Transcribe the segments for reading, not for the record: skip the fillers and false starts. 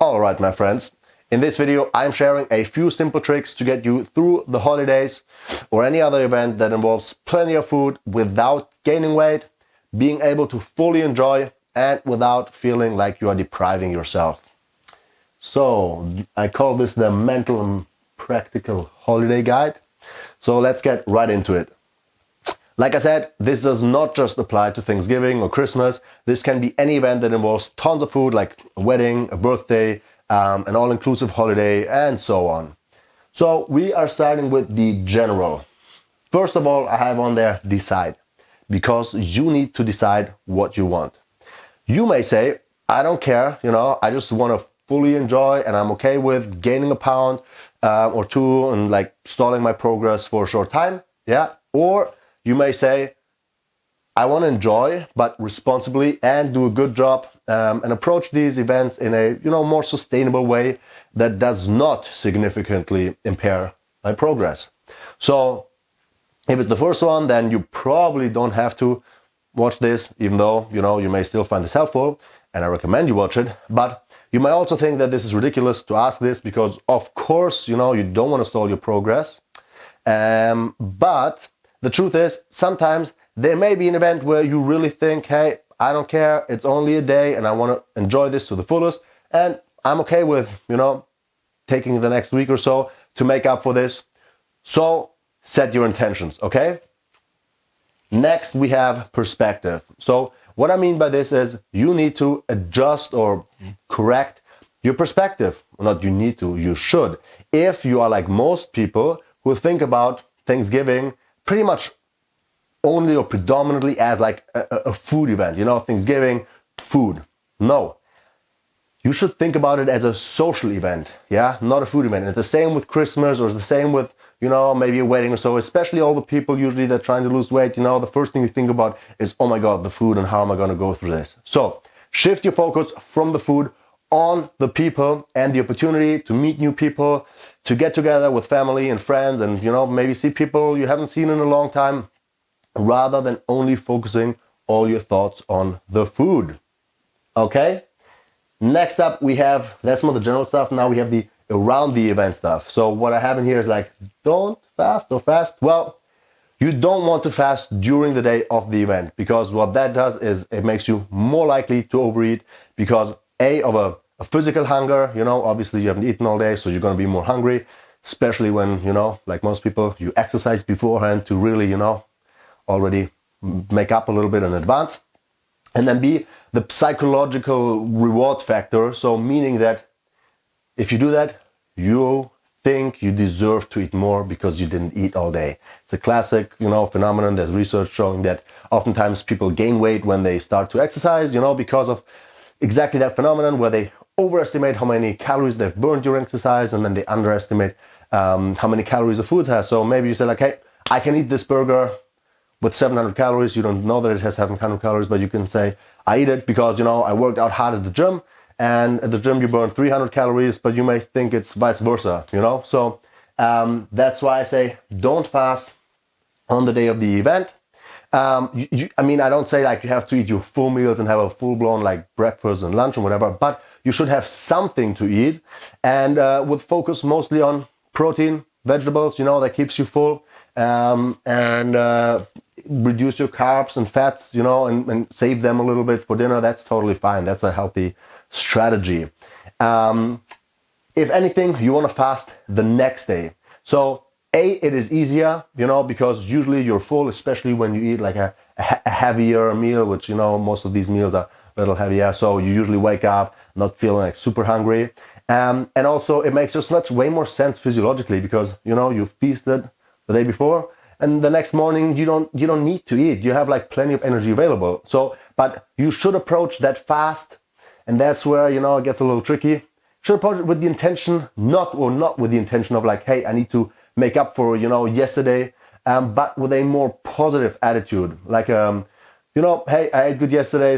Alright my friends, in this video I'm sharing a few simple tricks to get you through the holidays or any other event that involves plenty of food without gaining weight, being able to fully enjoy and without feeling like you are depriving yourself. So I call this the mental and practical holiday guide. So let's get right into it. Like I said, this does not just apply to Thanksgiving or Christmas. This can be any event that involves tons of food, like a wedding, a birthday, an all-inclusive holiday, and so on. So we are starting with the general. First of all, I have on there decide, because you need to decide what you want. You may say, I don't care, I just want to fully enjoy and I'm okay with gaining a pound or two and like stalling my progress for a short time. Yeah. Or you may say, I want to enjoy, but responsibly and do a good job and approach these events in a more sustainable way that does not significantly impair my progress. So if it's the first one, then you probably don't have to watch this, even though you may still find this helpful and I recommend you watch it. But you might also think that this is ridiculous to ask this because of course you don't want to stall your progress. But the truth is, sometimes there may be an event where you really think, hey, I don't care, it's only a day and I want to enjoy this to the fullest. And I'm okay with, taking the next week or so to make up for this. So set your intentions, okay? Next, we have perspective. So what I mean by this is you need to adjust or correct your perspective. Not you need to, you should. If you are like most people who think about Thanksgiving pretty much only or predominantly as like a food event, Thanksgiving, food. No, you should think about it as a social event, yeah, not a food event. It's the same with Christmas or it's the same with, maybe a wedding or so, especially all the people usually that are trying to lose weight, the first thing you think about is, oh my God, the food and how am I going to go through this? So shift your focus from the food on the people and the opportunity to meet new people, to get together with family and friends and, maybe see people you haven't seen in a long time, rather than only focusing all your thoughts on the food. Okay? Next up, we have, that's more the general stuff. Now we have the around the event stuff. So what I have in here is like, don't fast or fast. Well, you don't want to fast during the day of the event because what that does is it makes you more likely to overeat because of a physical hunger, obviously you haven't eaten all day, so you're going to be more hungry, especially when, like most people, you exercise beforehand to really, already make up a little bit in advance. And then B, the psychological reward factor. So meaning that if you do that, you think you deserve to eat more because you didn't eat all day. It's a classic, phenomenon. There's research showing that oftentimes people gain weight when they start to exercise, because of exactly that phenomenon where they overestimate how many calories they've burned during exercise and then they underestimate how many calories the food has. So maybe you say like, hey, I can eat this burger with 700 calories. You don't know that it has 700 calories, but you can say, I eat it because, I worked out hard at the gym and at the gym you burn 300 calories, but you may think it's vice versa, So that's why I say don't fast on the day of the event. I don't say like you have to eat your full meals and have a full-blown like breakfast and lunch or whatever, but you should have something to eat and with focus mostly on protein, vegetables, that keeps you full, and reduce your carbs and fats, and save them a little bit for dinner. That's totally fine. That's a healthy strategy. If anything, you want to fast the next day. So it is easier, because usually you're full, especially when you eat like a heavier meal, which, most of these meals are a little heavier. So you usually wake up not feeling like super hungry. And also it makes just way more sense physiologically because, you feasted the day before and the next morning you don't need to eat. You have like plenty of energy available. So, but you should approach that fast. And that's where, it gets a little tricky. Should approach it with the intention, not with the intention of like, hey, I need to make up for, yesterday, but with a more positive attitude. Like, hey, I ate good yesterday,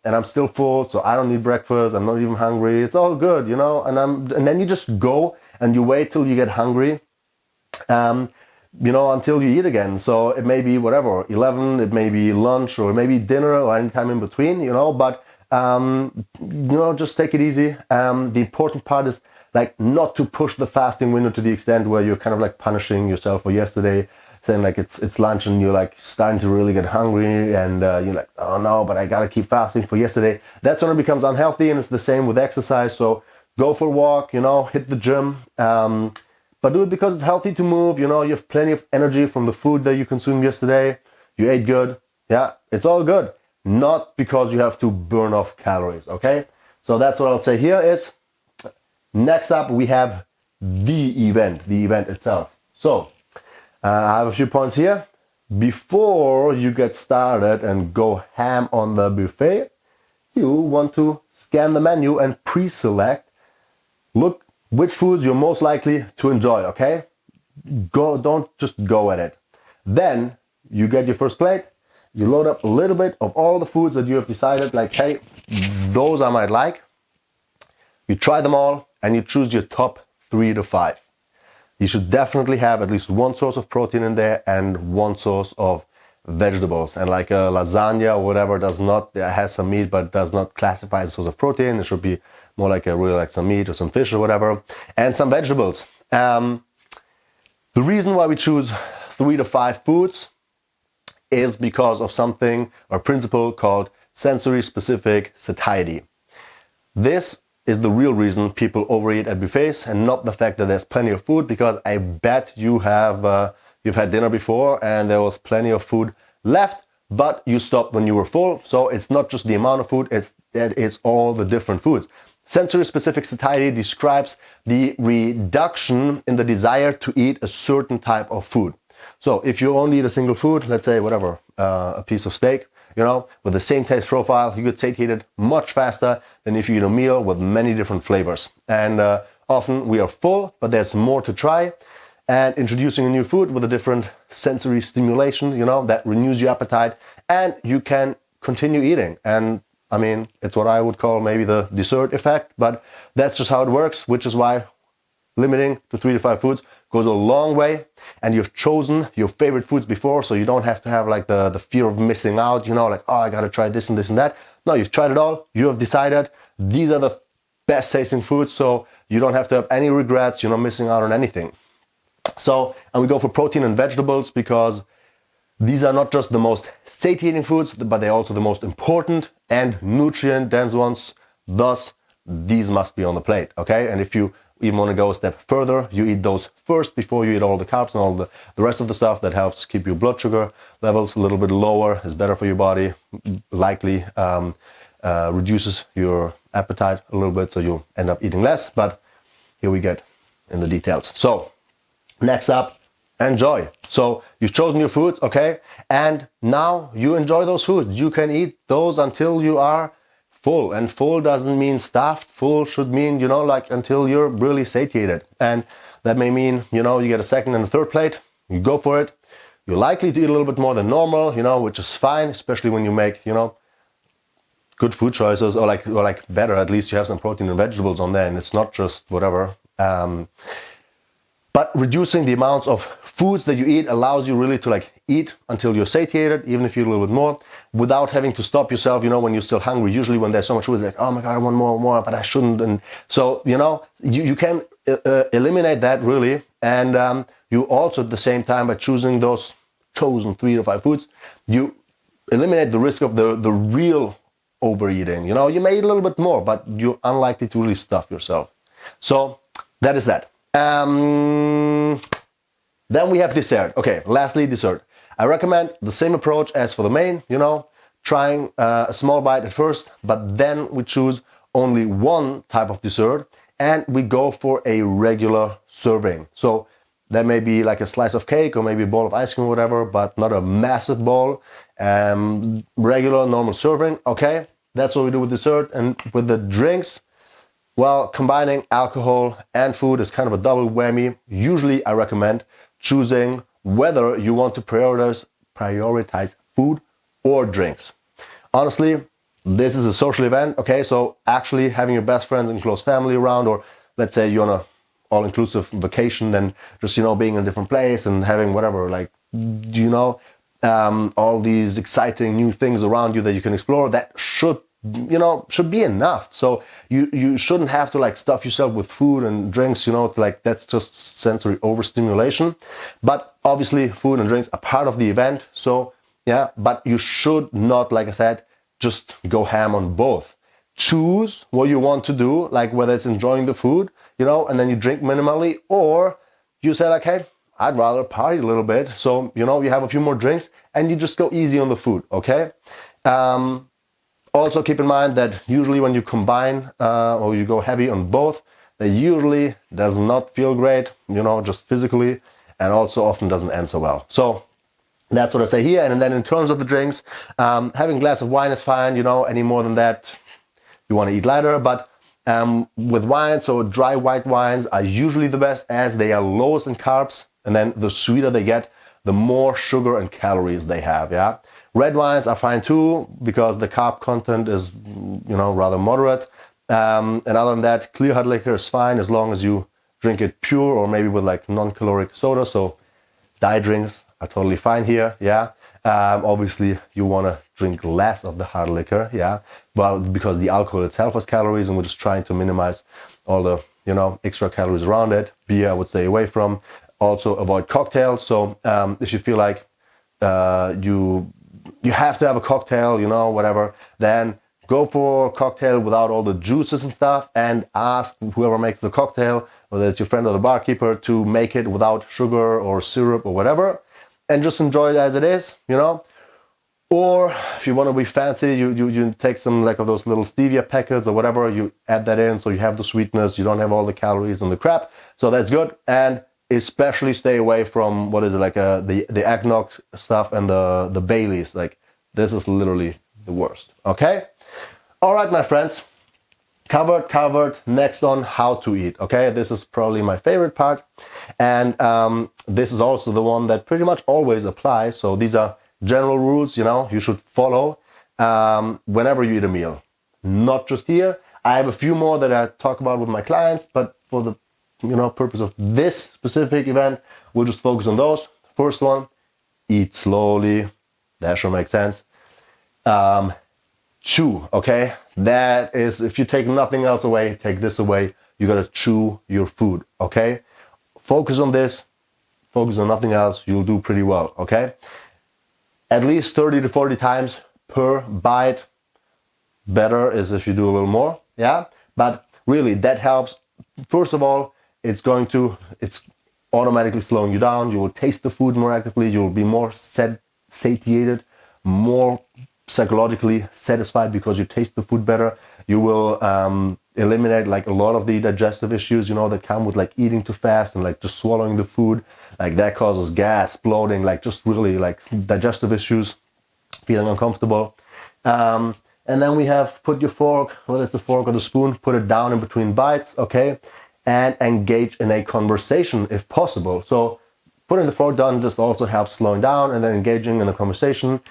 and I'm still full, so I don't need breakfast. I'm not even hungry. It's all good, and then you just go and you wait till you get hungry, until you eat again. So it may be whatever, 11, it may be lunch or it may be dinner or any time in between, but Just take it easy. The important part is like not to push the fasting window to the extent where you're kind of like punishing yourself for yesterday, saying like it's lunch and you're like starting to really get hungry and you're like, oh no, but I gotta keep fasting for yesterday. That's when it becomes unhealthy, and it's the same with exercise. So go for a walk, hit the gym, but do it because it's healthy to move. You have plenty of energy from the food that you consumed yesterday. You ate good. Yeah, it's all good. Not because you have to burn off calories, okay? So that's what I'll say here is, next up we have the event itself. So I have a few points here. Before you get started and go ham on the buffet, you want to scan the menu and pre-select. Look which foods you're most likely to enjoy, okay? Don't just go at it. Then you get your first plate. You load up a little bit of all the foods that you have decided, like, hey, those I might like. You try them all and you choose your top 3 to 5. You should definitely have at least one source of protein in there and one source of vegetables. And like a lasagna or whatever has some meat but does not classify as a source of protein. It should be more like some meat or some fish or whatever, and some vegetables. The reason why we choose 3 to 5 foods is because of something or principle called sensory specific satiety. This is the real reason people overeat at buffets, and not the fact that there's plenty of food, because I bet you've had dinner before and there was plenty of food left, but you stopped when you were full. So it's not just the amount of food, it's all the different foods. Sensory specific satiety describes the reduction in the desire to eat a certain type of food. So if you only eat a single food, let's say whatever, a piece of steak, with the same taste profile, you get satiated much faster than if you eat a meal with many different flavors. And often we are full, but there's more to try. And introducing a new food with a different sensory stimulation, that renews your appetite, and you can continue eating. And I mean, it's what I would call maybe the dessert effect, but that's just how it works, which is why limiting to 3 to 5 foods goes a long way. And you've chosen your favorite foods before, so you don't have to have like the fear of missing out, like, oh, I gotta try this and this and that. No, you've tried it all. You have decided these are the best tasting foods, so you don't have to have any regrets. You're not missing out on anything. So, and we go for protein and vegetables because these are not just the most satiating foods, but they're also the most important and nutrient-dense ones. Thus, these must be on the plate, okay? And if you even want to go a step further, you eat those first before you eat all the carbs and all the rest of the stuff that helps keep your blood sugar levels a little bit lower, is better for your body, likely reduces your appetite a little bit, so you'll end up eating less. But here we get in the details. So, next up, enjoy. So you've chosen your foods, okay? And now you enjoy those foods. You can eat those until you are full. And full doesn't mean stuffed. Full should mean, until you're really satiated. And that may mean, you get a second and a third plate. You go for it. You're likely to eat a little bit more than normal, which is fine, especially when you make, good food choices, or like better, at least you have some protein and vegetables on there, and it's not just whatever. But reducing the amounts of foods that you eat allows you really to eat until you're satiated, even if you eat a little bit more, without having to stop yourself, when you're still hungry. Usually when there's so much food, it's like, oh my God, I want more, but I shouldn't. And so, you can eliminate that really. And you also at the same time, by choosing those chosen 3 to 5 foods, you eliminate the risk of the real overeating. You may eat a little bit more, but you're unlikely to really stuff yourself. So that is that. Then we have dessert. Okay, lastly, dessert. I recommend the same approach as for the main, trying a small bite at first, but then we choose only one type of dessert and we go for a regular serving. So that may be like a slice of cake or maybe a bowl of ice cream or whatever, but not a massive bowl. Regular, normal serving. Okay, that's what we do with dessert. And with the drinks, well, combining alcohol and food is kind of a double whammy. Usually I recommend choosing whether you want to prioritize food or drinks. Honestly, this is a social event, okay? So actually having your best friends and close family around, or let's say you're on a all-inclusive vacation, then just, being in a different place and having whatever, all these exciting new things around you that you can explore, that should should be enough. So you shouldn't have to like stuff yourself with food and drinks, like that's just sensory overstimulation. But obviously food and drinks are part of the event. So yeah, but you should not, like I said, just go ham on both. Choose what you want to do, like whether it's enjoying the food, and then you drink minimally, or you say like, hey, I'd rather party a little bit. So, you have a few more drinks and you just go easy on the food, okay? Also keep in mind that usually when you combine or you go heavy on both, that usually does not feel great, just physically, and also often doesn't end so well. So that's what I say here. And then in terms of the drinks, having a glass of wine is fine, any more than that, you want to eat lighter. But with wine, so dry white wines are usually the best as they are lowest in carbs. And then the sweeter they get, the more sugar and calories they have, yeah? Red wines are fine too, because the carb content is, rather moderate. And other than that, clear hard liquor is fine as long as you drink it pure or maybe with like non-caloric soda. So diet drinks are totally fine here, yeah? Obviously, you want to drink less of the hard liquor, yeah? Well, because the alcohol itself has calories and we're just trying to minimize all the, extra calories around it. Beer, I would stay away from. Also avoid cocktails. So if you feel like you have to have a cocktail, whatever, then go for a cocktail without all the juices and stuff, and ask whoever makes the cocktail, whether it's your friend or the barkeeper, to make it without sugar or syrup or whatever, and just enjoy it as it is, Or if you want to be fancy, you take some like of those little stevia packets or whatever, you add that in so you have the sweetness, you don't have all the calories and the crap. So that's good. And especially stay away from, the eggnog stuff and the Baileys. Like, this is literally the worst, okay? All right, my friends, covered. Next on how to eat, okay? This is probably my favorite part. And this is also the one that pretty much always applies. So these are general rules, you should follow whenever you eat a meal. Not just here. I have a few more that I talk about with my clients, but for the purpose of this specific event, we'll just focus on those. First one, eat slowly. That sure makes sense. Chew, okay? That is, if you take nothing else away, take this away. You gotta chew your food, okay? Focus on this. Focus on nothing else. You'll do pretty well, okay? At least 30 to 40 times per bite. Better is if you do a little more, yeah? But really, that helps. First of all, it's automatically slowing you down. You will taste the food more actively. You will be more satiated, more psychologically satisfied because you taste the food better. You will eliminate like a lot of the digestive issues, that come with like eating too fast and like just swallowing the food. Like that causes gas, bloating, like just really like digestive issues, feeling uncomfortable. And then we have put your fork, whether it's the fork or the spoon, put it down in between bites, okay? And engage in a conversation if possible. So putting the fork down just also helps slowing down, and then engaging in a conversation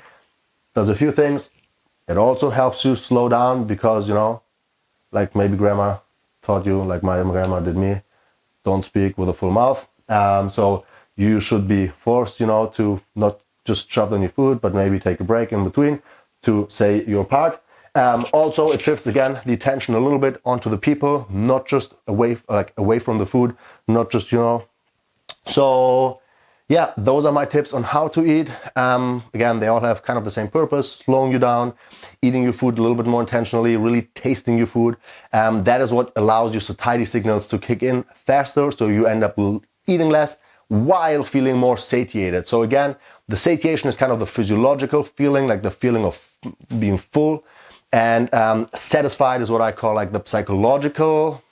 does a few things. It also helps you slow down because, like maybe grandma taught you, like my grandma did me, don't speak with a full mouth. So you should be forced, to not just shove in your food, but maybe take a break in between to say your part. Also, it shifts again the attention a little bit onto the people, not just away from the food, not just, So yeah, those are my tips on how to eat. Again, they all have kind of the same purpose: slowing you down, eating your food a little bit more intentionally, really tasting your food. That is what allows your satiety signals to kick in faster, so you end up eating less while feeling more satiated. So again, the satiation is kind of the physiological feeling, like the feeling of being full. And satisfied is what I call like the psychological,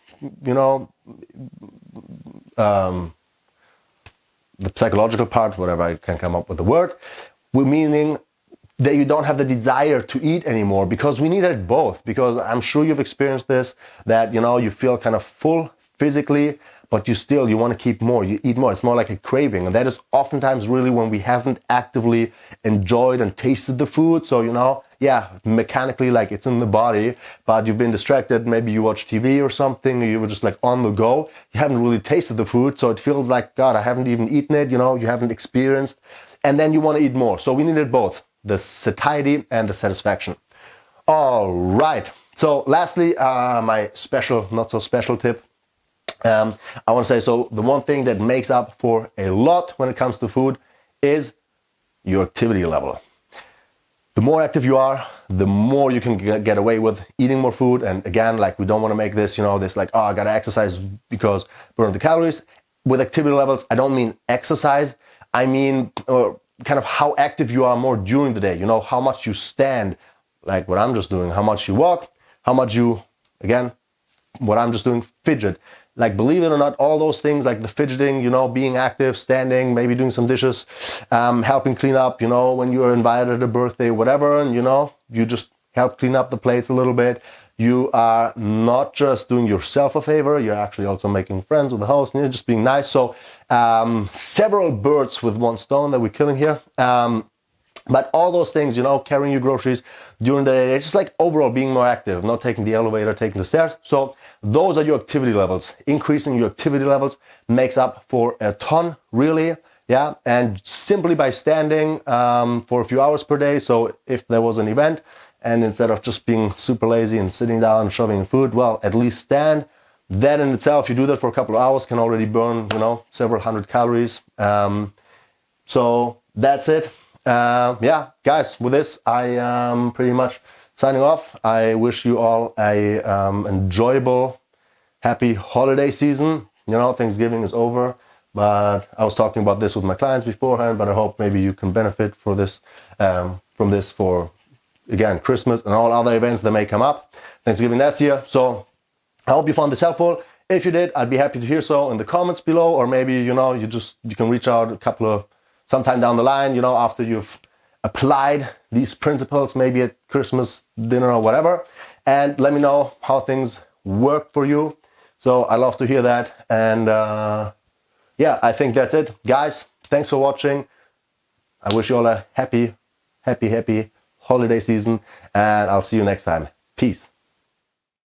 the psychological part, whatever I can come up with the word, meaning that you don't have the desire to eat anymore, because we needed both. Because I'm sure you've experienced this, that, you feel kind of full physically, but you want to keep more, you eat more. It's more like a craving. And that is oftentimes really when we haven't actively enjoyed and tasted the food. So, mechanically, like it's in the body, but you've been distracted. Maybe you watch TV or something, or you were just like on the go. You haven't really tasted the food. So it feels like, God, I haven't even eaten it. You haven't experienced. And then you want to eat more. So we needed both, the satiety and the satisfaction. All right. So lastly, my special, not so special tip. I want to say, so the one thing that makes up for a lot when it comes to food is your activity level. The more active you are, the more you can get away with eating more food. And again, like, we don't want to make this, this like, oh, I got to exercise because burn the calories. With activity levels, I don't mean exercise. I mean kind of how active you are more during the day. How much you stand, like what I'm just doing, how much you walk, how much you, again, what I'm just doing, fidget. Like, believe it or not, all those things, like the fidgeting, being active, standing, maybe doing some dishes, helping clean up, when you're invited at a birthday, whatever, and you just help clean up the plates a little bit. You are not just doing yourself a favor, you're actually also making friends with the host, and you're just being nice. So several birds with one stone that we're killing here. But all those things, carrying your groceries during the day, it's just like overall being more active, not taking the elevator, taking the stairs. So those are your activity levels. Increasing your activity levels makes up for a ton, really. Yeah. And simply by standing for a few hours per day. So if there was an event, and instead of just being super lazy and sitting down and shoving food, well, at least stand. That in itself, you do that for a couple of hours, can already burn, several hundred calories. So that's it. Yeah, guys, with this, I am pretty much signing off. I wish you all a enjoyable, happy holiday season. Thanksgiving is over, but I was talking about this with my clients beforehand, but I hope maybe you can benefit from this for, again, Christmas and all other events that may come up. Thanksgiving next year. So I hope you found this helpful. If you did, I'd be happy to hear so in the comments below, or maybe, you can reach out sometime down the line, after you've applied these principles, maybe at Christmas dinner or whatever, and let me know how things work for you. So I love to hear that. And yeah, I think that's it. Guys, thanks for watching. I wish you all a happy holiday season, and I'll see you next time. Peace.